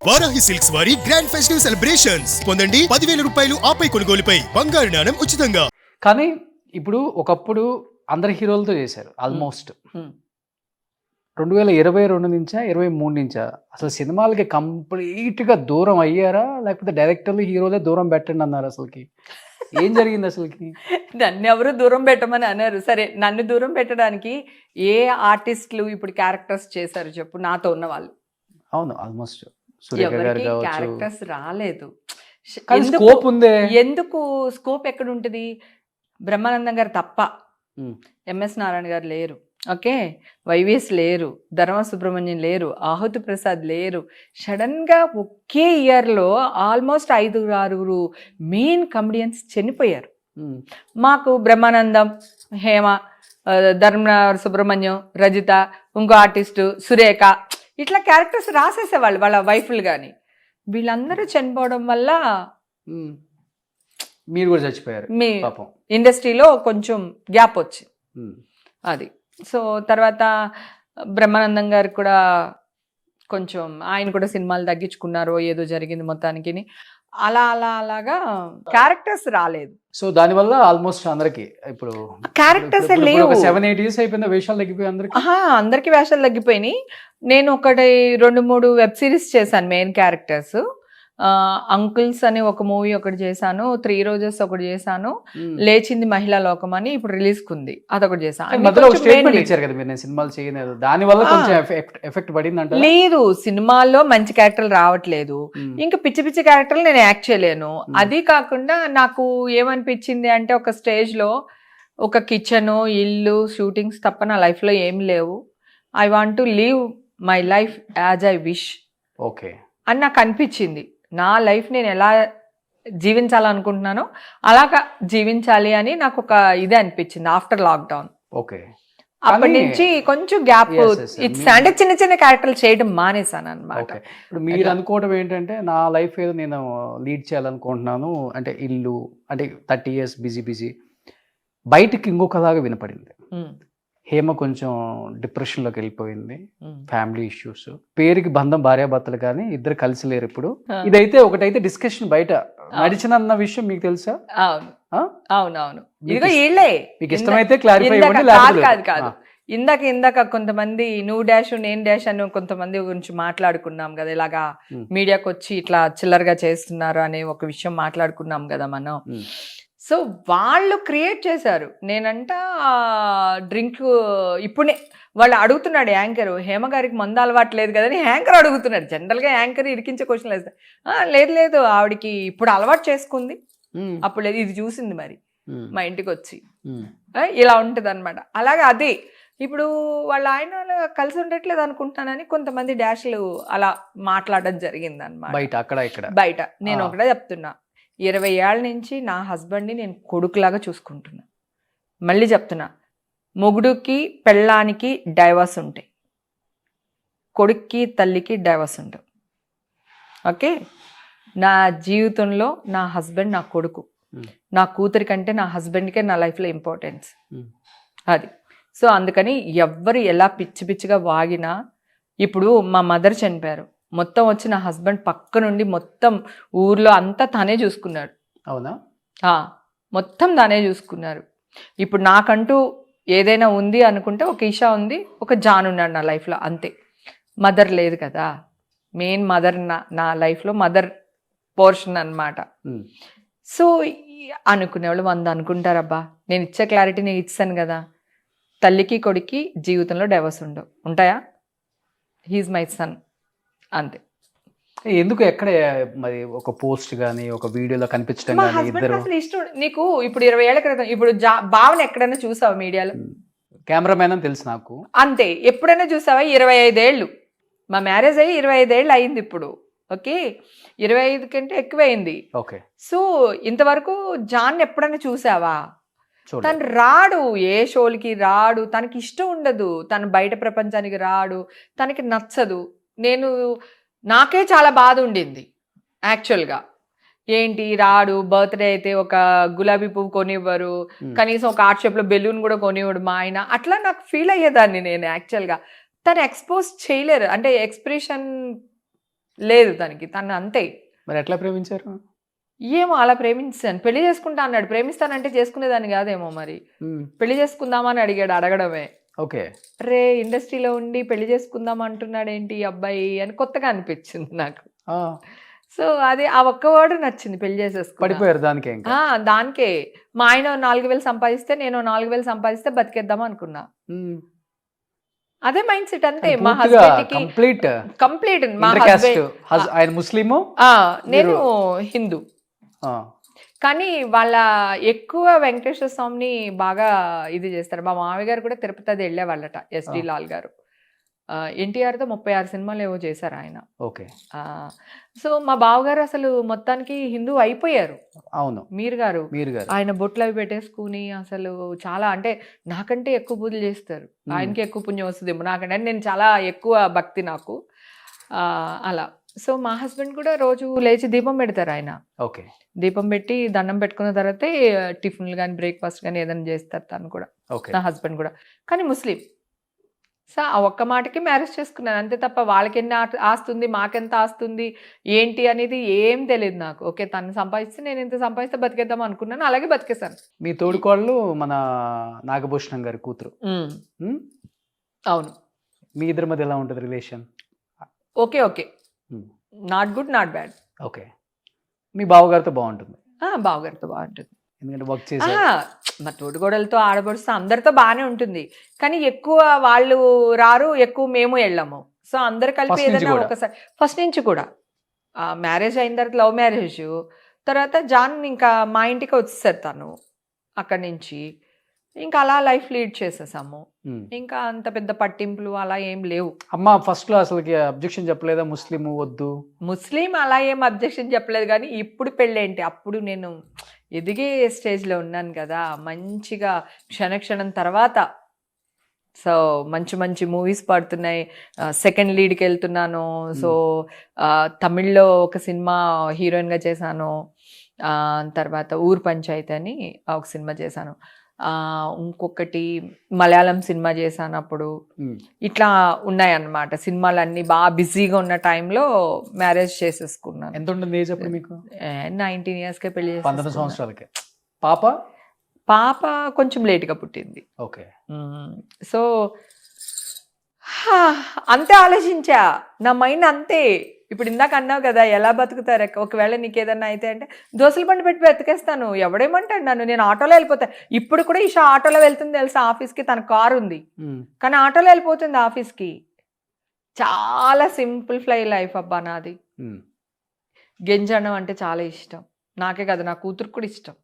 Varahi silks వారి grand festive celebrations పొందండి 10,000 రూపాయలు ఆపై కొనుగోలుపై బంగారు నాణెం ఉచితంగా. కానీ ఇప్పుడు ఒకప్పుడు అందరు హీరోలతో చేశారు ఆల్మోస్ట్. 2022 నుంచా 23 నుంచా అసలు సినిమాలకి కంప్లీట్గా దూరం అయ్యారా, లేకపోతే డైరెక్టర్లు హీరోలే దూరం పెట్టండి అన్నారు? అసలుకి ఏం జరిగింది అసలుకి? నన్ను ఎవరు దూరం పెట్టమని అన్నారు. సరే, నన్ను దూరం పెట్టడానికి ఏ ఆర్టిస్టులు ఇప్పుడు క్యారెక్టర్స్ చేశారు చెప్పు, నాతో ఉన్న వాళ్ళు? అవును, ఆల్మోస్ట్ సురేఖ గారు ఎవరికి కావచ్చు. క్యారెక్టర్స్ రాలేదు. కానీ ఎందుకు- స్కోప్ ఉందే. ఎందుకు స్కోప్ ఎక్కడ ఉంటుంది? బ్రహ్మానందం గారు తప్ప, ఎంఎస్ నారాయణ గారు లేరు, ఓకే, వైవిఎస్ లేరు, ధర్మ సుబ్రహ్మణ్యం లేరు, ఆహుతి ప్రసాద్ లేరు. సడన్గా ఒకే ఇయర్లో ఆల్మోస్ట్ 5-6 మెయిన్ కమెడియన్స్ చనిపోయారు. మాకు బ్రహ్మానందం, హేమ, ధర్మ సుబ్రహ్మణ్యం, రజిత, ఇంకో ఆర్టిస్టు సురేఖ, ఇట్లా క్యారెక్టర్స్ రాసేసేవాళ్ళు వాళ్ళ వైఫ్లు. కానీ వీళ్ళందరూ చనిపోవడం వల్ల మీరు కూడా చచ్చిపోయారు మీ పాపం. ఇండస్ట్రీలో కొంచెం గ్యాప్ వచ్చింది అది. సో తర్వాత బ్రహ్మానందం గారు కూడా కొంచెం, ఆయన కూడా సినిమాలు తగ్గించుకున్నారు, ఏదో జరిగింది మొత్తానికి. అలాగా క్యారెక్టర్స్ రాలేదు. సో దానివల్ల ఆల్మోస్ట్ అందరికి ఇప్పుడు క్యారెక్టర్స్ లేవు. 7-8 years అయిపోయింది, వేషాలు తగ్గిపోయి అందరికి. అందరికి వేషాలు తగ్గిపోయినాయి. నేను 2-3 వెబ్ సిరీస్ చేశాను మెయిన్ క్యారెక్టర్స్. అంకుల్స్ అని ఒక మూవీ ఒకటి చేశాను, 3 రోజెస్ ఒకటి చేశాను, లేచింది మహిళా లోకం అని ఇప్పుడు రిలీజ్ కుంది, అదొకటి చేశాను. మధ్యలో ఒక స్టేట్మెంట్ ఇచ్చారు కదా మీరు, నేను సినిమాలు చేయలేదు, దాని వల్ల కొంచెం ఎఫెక్ట్ పడింది అంటే? లేదు, సినిమాల్లో మంచి క్యారెక్టర్లు రావట్లేదు, ఇంకా పిచ్చి పిచ్చి క్యారెక్టర్లు నేను యాక్ట్ చేయలేను. అది కాకుండా నాకు ఏమనిపించింది అంటే, ఒక స్టేజ్ లో ఒక కిచెన్, ఇల్లు, షూటింగ్స్ తప్ప నా లైఫ్ లో ఏం లేవు. I want to leave my life as I wish okay అని నాకు అనిపించింది. నా లైఫ్ నేను ఎలా జీవించాలనుకుంటున్నానో అలాగా జీవించాలి అని నాకు ఒక ఇదే అనిపించింది ఆఫ్టర్ లాక్డౌన్. ఓకే, అప్పటి నుంచి కొంచెం గ్యాప్ ఇట్స్ అంటే చిన్న చిన్న క్యారెక్టర్లు చేయడం మానేశాను అనమాట. ఇప్పుడు మీరు అనుకోవడం ఏంటంటే, నా లైఫ్ ఏదో నేను లీడ్ చేయాలనుకుంటున్నాను అంటే, ఇల్లు అంటే 30 years బిజీ, బయటికి ఇంకొకలాగా వినపడింది. హేమ కొంచెం డిప్రెషన్లోకి వెళ్ళిపోయింది, ఫ్యామిలీ ఇష్యూస్, పేరుకి బంధం భార్యాభర్తలు కానీ ఇద్దరు కలిసి లేరు ఇప్పుడు. ఇదైతే ఒకటైతే డిస్కషన్ బయట నడిచినన్న విషయం మీకు తెలుసా? అవునవును, ఇదిగో వీళ్ళే. మీకు ఇష్టమైతే క్లారిఫై ఇవ్వండి. కాదు, ఇందాక కొంతమంది నువ్వు డాష్ నేను డాష్ అని కొంతమంది గురించి మాట్లాడుకున్నాం కదా, ఇలాగా మీడియాకి వచ్చి ఇట్లా చిల్లరగా చేస్తున్నారు అనే ఒక విషయం మాట్లాడుకున్నాం కదా మనం. సో వాళ్ళు క్రియేట్ చేశారు. నేనంట డ్రింక్ ఇప్పుడే వాళ్ళు అడుగుతున్నాడు యాంకర్, హేమ గారికి మందు అలవాటు లేదు కదని యాంకర్ అడుగుతున్నాడు. జనరల్గా యాంకర్ ఇరికించే క్వశ్చన్ లేదు లేదు ఆవిడకి ఇప్పుడు అలవాటు చేసుకుంది, అప్పుడు లేదు, ఇది చూసింది మరి మా ఇంటికి వచ్చి ఇలా ఉంటుంది అనమాట. అలాగే అదే ఇప్పుడు వాళ్ళ ఆయన కలిసి ఉండట్లేదు అనుకుంటానని కొంతమంది డాష్లు అలా మాట్లాడడం జరిగింది అనమాట బయట. నేను ఒకటే చెప్తున్నా, 20 ఏళ్ళ నుంచి నా హస్బెండ్ని నేను కొడుకులాగా చూసుకుంటున్నా. మళ్ళీ చెప్తున్నా, మొగుడుకి పెళ్ళానికి డైవర్స్ ఉంటాయి, కొడుక్కి తల్లికి డైవర్స్ ఉండవు. ఓకే, నా జీవితంలో నా హస్బెండ్ నా కొడుకు, నా కూతురి కంటే నా హస్బెండ్కే నా లైఫ్లో ఇంపార్టెన్స్ అది. సో అందుకని ఎవ్వరు ఎలా పిచ్చి పిచ్చిగా వాగినా, ఇప్పుడు మా మదర్ చనిపోయారు, మొత్తం వచ్చి నా హస్బెండ్ పక్క నుండి మొత్తం ఊర్లో అంతా తనే చూసుకున్నాడు. అవునా? మొత్తం తనే చూసుకున్నారు. ఇప్పుడు నాకంటూ ఏదైనా ఉంది అనుకుంటే ఒక ఈషా ఉంది, ఒక జాన్ ఉన్నాడు నా లైఫ్లో, అంతే. మదర్ లేదు కదా, మెయిన్ మదర్ నా లైఫ్లో మదర్ పోర్షన్ అన్నమాట. సో అనుకునేవాళ్ళు 100 అనుకుంటారబ్బా, నేను ఇచ్చే క్లారిటీ నేను ఇచ్చాను కదా. తల్లికి కొడుక్కి జీవితంలో డైవర్స్ ఉండవు, ఉంటాయా? హీఈస్ మై సన్, అంతే. ఎందుకు ఎక్కడ మరి ఒక పోస్ట్ గానీ ఒక వీడియోలో కనిపించడం మా గానీ హస్బెండ్ ఇద్దరు? అసలు ఇష్టం. నీకు ఇప్పుడు 20 ఏళ్ల క్రితం ఇప్పుడు భావన ఎక్కడైనా చూసావా మీడియాలో? కెమెరామెన్ అని తెలుసు నాకు, అంతే. ఎప్పుడైనా చూసావా? 25 ఏళ్ళు, మా మ్యారేజ్ అయ్యి 25 ఏళ్ళు అయింది ఇప్పుడు. ఓకే, 25 కంటే ఎక్కువైంది. ఓకే, సో ఇంతవరకు జాన్ ఎప్పుడైనా చూసావా? తను రాడు, ఏ షోలకి రాడు, తనకి ఇష్టం ఉండదు, తను బయట ప్రపంచానికి రాడు, తనకి నచ్చదు. నాకే చాలా బాధ ఉండింది యాక్చువల్గా. ఏంటి రాడు, బర్త్డే అయితే ఒక గులాబీ పువ్వు కొనివ్వరు, కనీసం ఒక ఆర్ట్ షేప్లో బెలూన్ కూడా కొనివ్వడు మా ఆయన, అట్లా నాకు ఫీల్ అయ్యేదాన్ని నేను యాక్చువల్గా. తను ఎక్స్పోజ్ చేయలేరు, అంటే ఎక్స్ప్రెషన్ లేదు తను అంతే. మరి ఎట్లా ప్రేమించారు? ఏమో అలా ప్రేమించాను, పెళ్లి చేసుకుంటా అన్నాడు. ప్రేమిస్తానంటే చేసుకునేదాన్ని కాదేమో మరి. పెళ్లి చేసుకుందామని అడిగాడు, అడగడమే. ఓకే. రే ఇండస్ట్రీలో ఉండి పెళ్లి చేసుకుందాం అంటున్నాడు ఏంటి ఈ అబ్బాయి అని కొత్తగా అనిపించింది నాకు. సో అది ఆ ఒక్క వర్డ్ నచ్చింది, పెళ్లి చేసేసుకున్నా. పడిపోయారు దానికే ఇంకా. దానికే. మా ఆయన 4,000 సంపాదిస్తే నేను 4,000 సంపాదిస్తే బతికేద్దాం అనుకున్నా. అదే మైండ్ సెట్ అంతే. మా హస్బెండ్ కి కంప్లీట్ మా హస్బెండ్ ఆయన ముస్లిము, నేను హిందూ. కానీ వాళ్ళ ఎక్కువ వెంకటేశ్వర స్వామిని బాగా ఇది చేస్తారు. మా మామయ్య గారు కూడా తిరుపతి అది వెళ్ళేవాళ్ళట, ఎస్డి లాల్ గారు. ఎన్టీఆర్తో 36 సినిమాలు ఏవో చేశారు ఆయన. ఓకే. సో మా బావగారు అసలు మొత్తానికి హిందూ అయిపోయారు. అవును. మీరు గారు ఆయన బొట్లు అవి పెట్టేసుకుని అసలు చాలా, అంటే నాకంటే ఎక్కువ పూజలు చేస్తారు. ఆయనకి ఎక్కువ పుణ్యం వస్తుందేమో నాకంటే, నేను చాలా ఎక్కువ భక్తి నాకు అలా. సో మా హస్బెండ్ కూడా రోజు లేచి దీపం పెడతారు ఆయన. ఓకే. దీపం పెట్టి దండం పెట్టుకున్న తర్వాతే టిఫిన్లు కానీ బ్రేక్ఫాస్ట్ కానీ ఏదైనా చేస్తారు తను కూడా, నా హస్బెండ్ కూడా. కానీ ముస్లిం. సో ఆ ఒక్క మాటకి మ్యారేజ్ చేసుకున్నాను అంతే తప్ప వాళ్ళకి ఎన్ని ఆస్తుంది మాకెంత ఆస్తుంది ఏంటి అనేది ఏం తెలియదు నాకు. ఓకే తను సంపాదిస్తే నేను ఎంత సంపాదిస్తే బతికేద్దాం అనుకున్నాను, అలాగే బతికేశాను. మీ తోడుకోళ్ళు మన నాగభూషణం గారి కూతురు. అవును. మీ ఇద్దరి మధ్య ఎలా ఉంటుంది relation? Okay okay, not good not bad. Okay. మీ బావగారితో బాగుంటుంది? బావగారితో బాగుంటుంది, ఎందుకంటే వర్క్ చేసి మా తోడుగోడలతో ఆడబడుస్తూ అందరితో బాగానే ఉంటుంది. కానీ ఎక్కువ వాళ్ళు రారు, ఎక్కువ మేము వెళ్ళాము. సో అందరు కలిపి ఏదైనా ఒకసారి ఫస్ట్ నుంచి కూడా మ్యారేజ్ అయిన తర్వాత లవ్ మ్యారేజ్ తర్వాత జాన్ ఇంకా మా ఇంటికి వచ్చేసారు తను. అక్కడి నుంచి ఇంకా అలా లైఫ్ లీడ్ చేసేసాము. ఇంకా అంత పెద్ద పట్టింపులు అలా ఏం లేవు. అమ్మ ఫస్ట్ లో అసలు అబ్జెక్షన్ చెప్పలేదా? ముస్లిం వద్దు, ముస్లిం అలా ఏం అబ్జెక్షన్ చెప్పలేదు. కానీ ఇప్పుడు పెళ్ళేంటి, అప్పుడు నేను ఎదిగే స్టేజ్లో ఉన్నాను కదా, మంచిగా క్షణక్షణం తర్వాత. సో మంచి మంచి మూవీస్ పడుతున్నాయి, సెకండ్ లీడ్కి వెళ్తున్నాను. సో తమిళ్లో ఒక సినిమా హీరోయిన్గా చేశాను. తర్వాత ఊరు పంచాయతీ అని ఒక సినిమా చేశాను. ఇంకొకటి మలయాళం సినిమా చేశాను అప్పుడు. ఇట్లా ఉన్నాయన్నమాట సినిమాలన్నీ. బాగా బిజీగా ఉన్న టైంలో మ్యారేజ్ చేసేసుకున్నాను. ఎంత ఉంటుంది ఏజ్ అప్పుడు మీకు? 19 yearsకే పెళ్లి. 19 సంవత్సరాలకే. పాప కొంచెం లేట్గా పుట్టింది. ఓకే. సో అంతే ఆలోచించా, నా మైండ్ అంతే. ఇప్పుడు ఇందాక అన్నావు కదా ఎలా బతుకుతారు, ఒకవేళ నీకు ఏదన్నా అయితే అంటే దోశల బండి పెట్టి బతికేస్తాను, ఎవడేమంటాడు నన్ను, నేను ఆటోలో వెళ్ళిపోతా. ఇప్పుడు కూడా ఈషా ఆటోలో వెళ్తుంది తెలుసా ఆఫీస్కి, తన కారు ఉంది కానీ ఆటోలో వెళ్ళిపోతుంది ఆఫీస్కి. చాలా సింపుల్ ఫ్లై లైఫ్ అబ్బా నాది. గెంజనం అంటే చాలా ఇష్టం నాకే కదా, నా కూతురు కూడా ఇష్టం.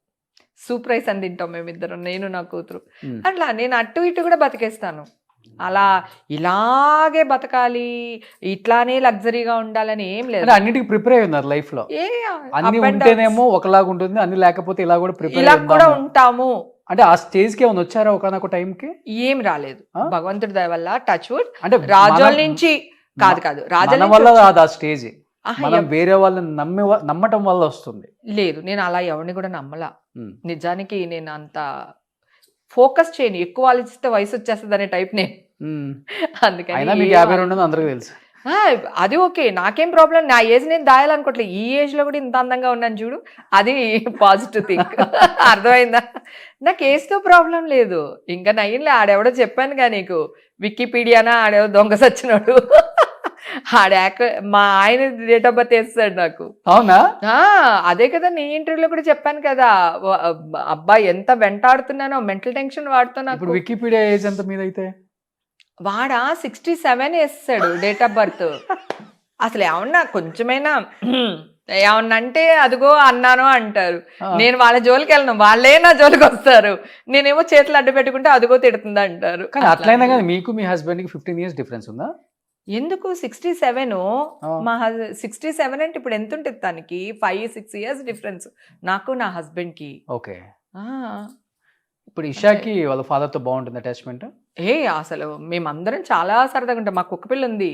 సూపర్ రైస్ అని తింటాం మేమిద్దరం, నేను నా కూతురు. అట్లా నేను అటు ఇటు కూడా బతికేస్తాను. అలా ఇలాగే బతకాలి, ఇట్లానే లగ్జరీగా ఉండాలని ఏం లేదు. అన్నిటికీ ప్రిపేర్ అయి ఉన్నారు లైఫ్ లో. అన్ని ఉంటేనేమో ఒకలాగా ఉంటుంది, అన్ని లేకపోతే ఇలా కూడా ప్రిపేర్ ఇలా కూడా ఉంటాము. అంటే ఆ స్టేజ్ కి ఏమైనా వచ్చారా ఒకనొక టైం కి? ఏం రాలేదు, భగవంతుడి దయ వల్ల. Touch wood. అంటే రాజోల నుంచి కాదు రాజోల వల్ల కాదు ఆ స్టేజ్, మనం వేరే వాళ్ళని నమ్మటం వల్ల వస్తుంది. లేదు, నేను అలా ఎవరిని కూడా నమ్మలా. నిజానికి నేను అంత ఫోకస్ చేయను, ఎక్కువ ఆలోచిస్తే వయసు వచ్చేస్తుంది అనే టైప్ నేను. అందుకని మీకు 52 అందరికీ తెలుసు. అది ఓకే, నాకేం ప్రాబ్లం. నా ఏజ్ నేను దాయాలనుకోవట్లేదు. ఈ ఏజ్ లో కూడా ఇంత అందంగా ఉన్నాను చూడు, అది పాజిటివ్ థింక్. అర్థమైందా? నాకు ఏజ్తో ప్రాబ్లం లేదు. ఇంకా నయ్యంలే, ఆడెవడో చెప్పానుగా నీకు, వికీపీడియానా ఆడెవడో దొంగ సచ్చినోడు, మా ఆయన డేట్ ఆఫ్ బర్త్ వేస్తాడు నాకు. అవునా? అదే కదా నీ ఇంటర్వ్యూలో కూడా చెప్పాను కదా, అబ్బాయి ఎంత వెంటాడుతున్నానో, మెంటల్ టెన్షన్ వాడుతున్నా. ఇప్పుడు వికీపీడియా ఏజ్ ఎంత మీద అయితే? వాడా 67 వేస్తాడు డేట్ ఆఫ్ బర్త్. అసలు ఏమన్నా కొంచెమైనా ఏమన్నా అంటే అదిగో అన్నాను అంటారు. నేను వాళ్ళ జోలికి వెళ్ళను, వాళ్ళే నా జోలికి వస్తారు. నేనేమో చేతులు అడ్డు పెట్టుకుంటే అదిగో తిడుతుంది అంటారు. కానీ అట్లయినా కానీ మీకు మీ హస్బెండ్ కి 15 years డిఫరెన్స్ ఉందా? ఎందుకు 67? మా 67 అంటే ఇప్పుడు ఎంత ఉంటుంది తనకి? 5-6 years డిఫరెన్స్ నాకు నా హస్బెండ్ కి. ఓకే. ఇప్పుడు ఇషాకి వాళ్ళ ఫాదర్ తో బాగుంటుంది అటాచ్మెంట్? అసలు మేమందరం చాలా సరదాగా ఉంటాం. మా కుక్క పిల్ల ఉంది,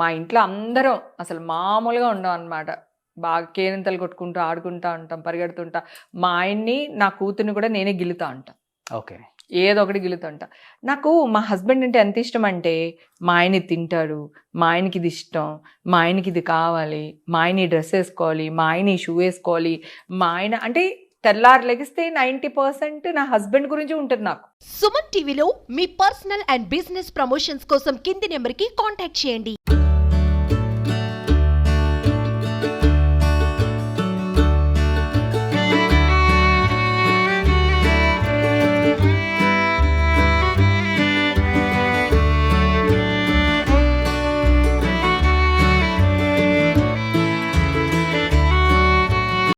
మా ఇంట్లో అందరం అసలు మామూలుగా ఉండం అనమాట. బాగా కేరింతలు కొట్టుకుంటూ ఆడుకుంటా ఉంటాం, పరిగెడుతుంటా. మా ఆయన్ని నా కూతుర్ని కూడా నేనే గిలుతా ఉంటా. ఓకే. ఏదో ఒకటి గిలుతుంటా. నాకు మా హస్బెండ్ అంటే ఎంత ఇష్టం అంటే, మా ఆయన ఇది తింటాడు, మా ఆయనకి ఇది ఇష్టం, మా ఆయనకి ఇది కావాలి, మా ఆయన ఈ డ్రెస్ వేసుకోవాలి, మా ఆయన ఈ షూ వేసుకోవాలి, మా ఆయన అంటే తెల్లారు లెగిస్తే 90% నా హస్బెండ్ గురించి ఉంటుంది నాకు. సుమన్ టీవీలో మీ పర్సనల్ అండ్ బిజినెస్ ప్రమోషన్స్ కోసం కింది నెంబర్కి కాంటాక్ట్ చేయండి.